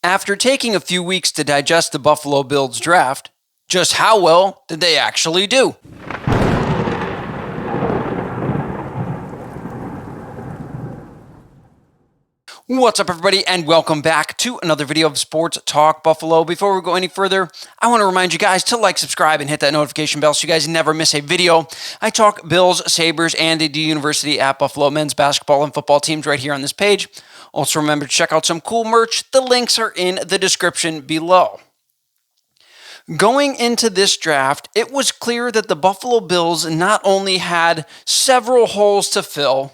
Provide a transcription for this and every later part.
After taking a few weeks to digest the Buffalo Bills draft, just how well did they actually do? What's up, everybody, and welcome back to another video of Sports Talk Buffalo. Before we go any further, I want to remind you guys to like, subscribe, and hit that notification bell so you guys never miss a video. I talk Bills, Sabres, and the University at Buffalo men's basketball and football teams right here on this page. Also, remember to check out some cool merch. The links are in the description below. Going into this draft, it was clear that the Buffalo Bills not only had several holes to fill,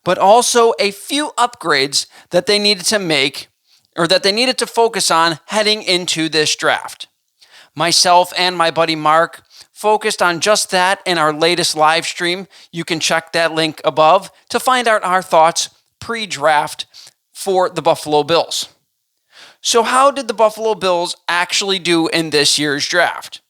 but also a few upgrades that they needed to make, or that they needed to focus on heading into this draft. Myself and my buddy Mark focused on just that in our latest live stream. You can check that link above to find out our thoughts pre-draft for the Buffalo Bills. So how did the Buffalo Bills actually do in this year's draft?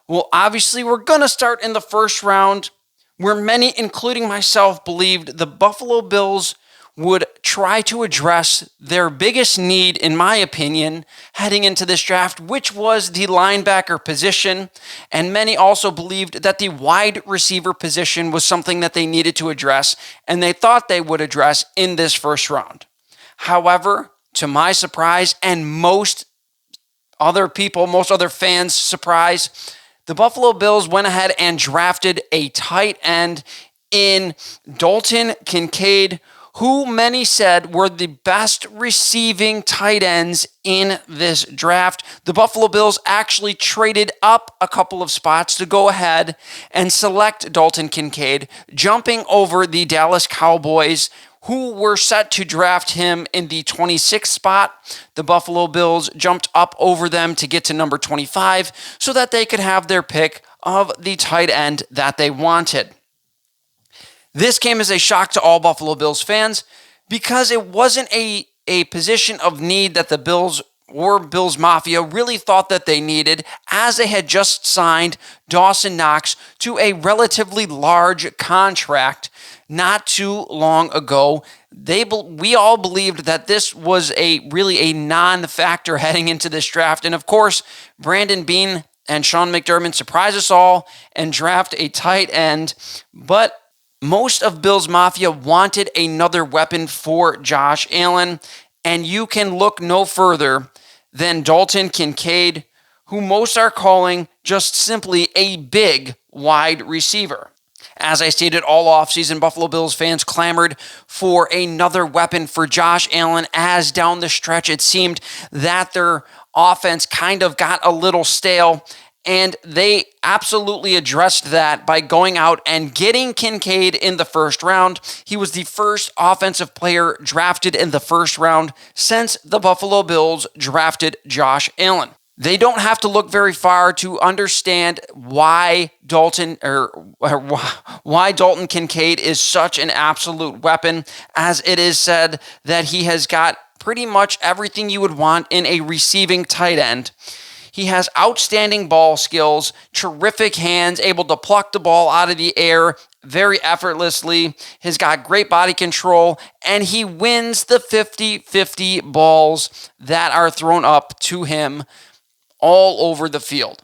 Well, obviously, we're going to start in the first round, where many, including myself, believed the Buffalo Bills would try to address their biggest need, in my opinion, heading into this draft, which was the linebacker position. And many also believed that the wide receiver position was something that they needed to address, and they thought they would address in this first round. However, to my surprise and most other fans' surprise, the Buffalo Bills went ahead and drafted a tight end in Dalton Kincaid, who many said were the best receiving tight ends in this draft. The Buffalo Bills actually traded up a couple of spots to go ahead and select Dalton Kincaid, jumping over the Dallas Cowboys, who were set to draft him in the 26th spot. The Buffalo Bills jumped up over them to get to number 25 so that they could have their pick of the tight end that they wanted. This came as a shock to all Buffalo Bills fans because it wasn't a position of need that the Bills or Bills Mafia really thought that they needed, as they had just signed Dawson Knox to a relatively large contract not too long ago. We all believed that this was really a non-factor heading into this draft. And of course, Brandon Beane and Sean McDermott surprise us all and draft a tight end. But most of Bills Mafia wanted another weapon for Josh Allen. And you can look no further than Dalton Kincaid, who most are calling just simply a big wide receiver. As I stated all offseason, Buffalo Bills fans clamored for another weapon for Josh Allen, as down the stretch it seemed that their offense kind of got a little stale, and they absolutely addressed that by going out and getting Kincaid in the first round. He was the first offensive player drafted in the first round since the Buffalo Bills drafted Josh Allen. They don't have to look very far to understand why Dalton Kincaid is such an absolute weapon, as it is said that he has got pretty much everything you would want in a receiving tight end. He has outstanding ball skills, terrific hands, able to pluck the ball out of the air very effortlessly. He's got great body control, and he wins the 50-50 balls that are thrown up to him all over the field.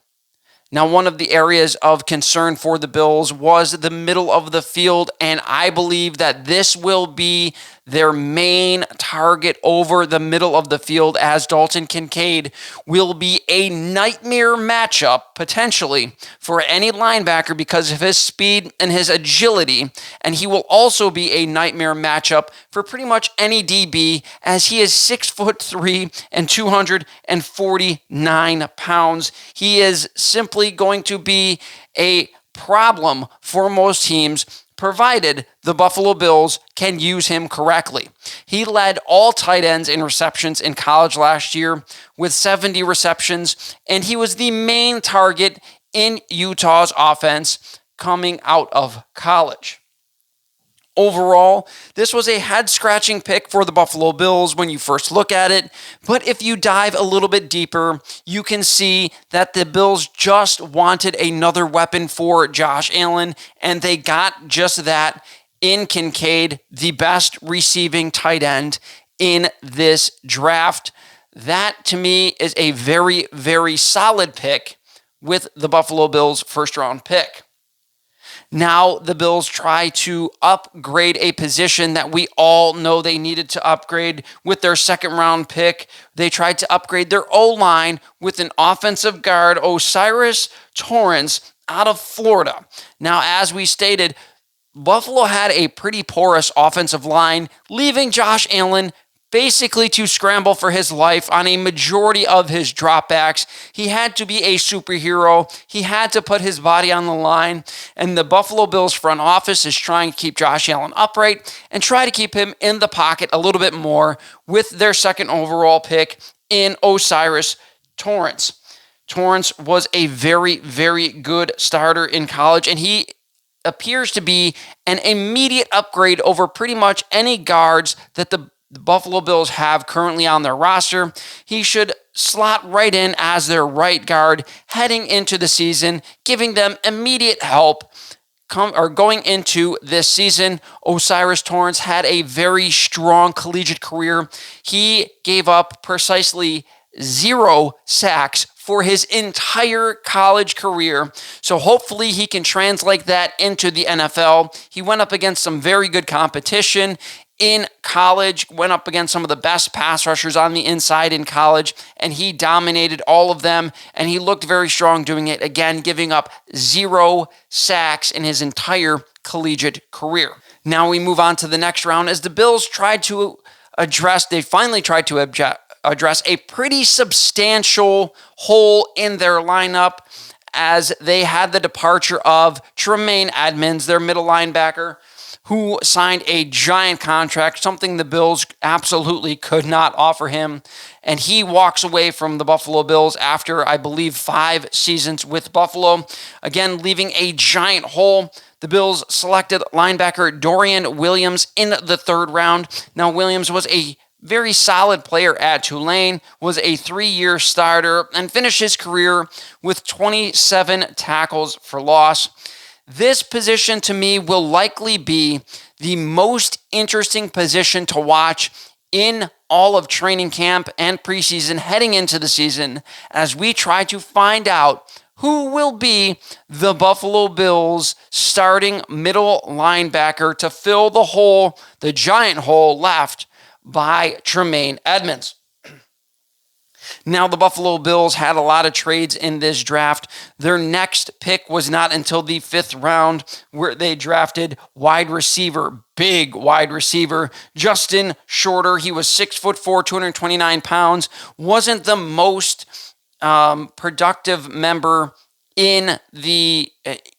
Now, one of the areas of concern for the Bills was the middle of the field, and I believe that this will be their main target over the middle of the field, as Dalton Kincaid will be a nightmare matchup, potentially, for any linebacker because of his speed and his agility, and he will also be a nightmare matchup for pretty much any DB, as he is 6'3" and 249 pounds. He is simply going to be a problem for most teams, provided the Buffalo Bills can use him correctly. He led all tight ends in receptions in college last year with 70 receptions, and he was the main target in Utah's offense coming out of college. Overall, this was a head-scratching pick for the Buffalo Bills when you first look at it, but if you dive a little bit deeper, you can see that the Bills just wanted another weapon for Josh Allen, and they got just that in Kincaid, the best receiving tight end in this draft. That, to me, is a very, very solid pick with the Buffalo Bills' first-round pick. Now the Bills try to upgrade a position that we all know they needed to upgrade with their second-round pick. They tried to upgrade their O-line with an offensive guard, O'Cyrus Torrence, out of Florida. Now, as we stated, Buffalo had a pretty porous offensive line, leaving Josh Allen basically to scramble for his life on a majority of his dropbacks. He had to be a superhero. He had to put his body on the line. And the Buffalo Bills front office is trying to keep Josh Allen upright and try to keep him in the pocket a little bit more with their second overall pick in O'Cyrus Torrence. Torrence was a very, very good starter in college, and he appears to be an immediate upgrade over pretty much any guards that the Buffalo Bills have currently on their roster. He should slot right in as their right guard heading into the season, giving them immediate help going into this season. O'Cyrus Torrence had a very strong collegiate career. He gave up precisely 0 sacks for his entire college career. So hopefully he can translate that into the NFL. He went up against some very good competition in college, went up against some of the best pass rushers on the inside in college, and he dominated all of them, and he looked very strong doing it, again, giving up 0 sacks in his entire collegiate career. Now we move on to the next round as the Bills finally tried to address a pretty substantial hole in their lineup as they had the departure of Tremaine Edmunds, their middle linebacker, who signed a giant contract, something the Bills absolutely could not offer him. And he walks away from the Buffalo Bills after, I believe, 5 seasons with Buffalo, again, leaving a giant hole. The Bills selected linebacker Dorian Williams in the 3rd round. Now, Williams was a very solid player at Tulane, was a 3-year starter, and finished his career with 27 tackles for loss. This position, to me, will likely be the most interesting position to watch in all of training camp and preseason heading into the season as we try to find out who will be the Buffalo Bills' starting middle linebacker to fill the hole, the giant hole left by Tremaine Edmunds. Now, the Buffalo Bills had a lot of trades in this draft. Their next pick was not until the 5th round, where they drafted big wide receiver, Justin Shorter. He was 6'4", 229 pounds. Wasn't the most productive member in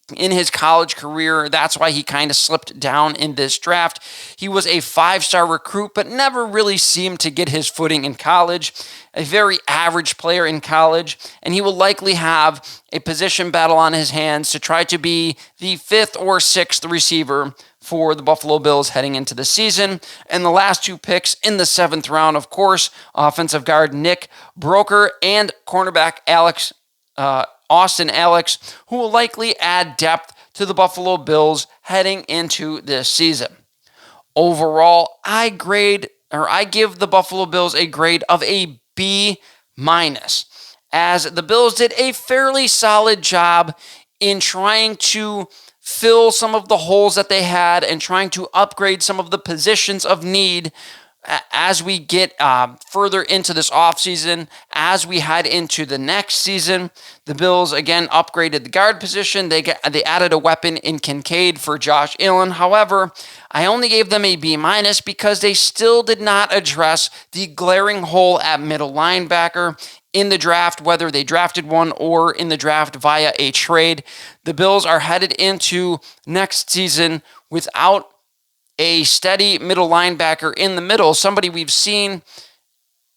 his college career. That's why he kind of slipped down in this draft. He was a 5-star recruit, but never really seemed to get his footing in college. A very average player in college, and he will likely have a position battle on his hands to try to be the 5th or 6th receiver for the Buffalo Bills heading into the season. And the last 2 picks in the 7th round, of course, offensive guard Nick Broker and cornerback Austin Alex, who will likely add depth to the Buffalo Bills heading into this season. Overall, I give the Buffalo Bills a grade of a B-, as the Bills did a fairly solid job in trying to fill some of the holes that they had and trying to upgrade some of the positions of need as we get further into this offseason. As we head into the next season, the Bills again upgraded the guard position. They added a weapon in Kincaid for Josh Allen. However, I only gave them a B- because they still did not address the glaring hole at middle linebacker in the draft, whether they drafted one or in the draft via a trade. The Bills are headed into next season without a steady middle linebacker in the middle, somebody we've seen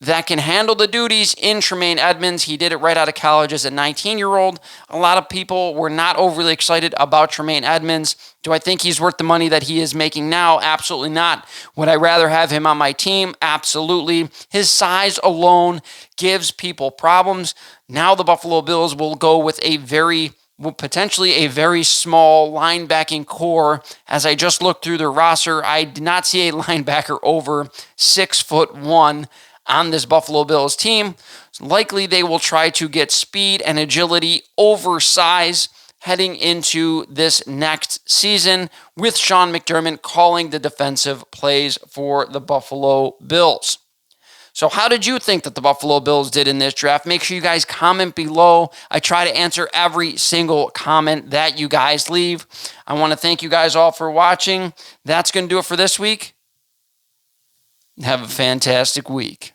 that can handle the duties in Tremaine Edmunds. He did it right out of college as a 19-year-old. A lot of people were not overly excited about Tremaine Edmunds. Do I think he's worth the money that he is making now? Absolutely not. Would I rather have him on my team? Absolutely. His size alone gives people problems. Now the Buffalo Bills will go with potentially a very small linebacking core. As I just looked through their roster, I did not see a linebacker over 6'1". on this Buffalo Bills team. Likely they will try to get speed and agility over size heading into this next season, with Sean McDermott calling the defensive plays for the Buffalo Bills. So how did you think that the Buffalo Bills did in this draft? Make sure you guys comment below. I try to answer every single comment that you guys leave. I want to thank you guys all for watching. That's going to do it for this week. Have a fantastic week.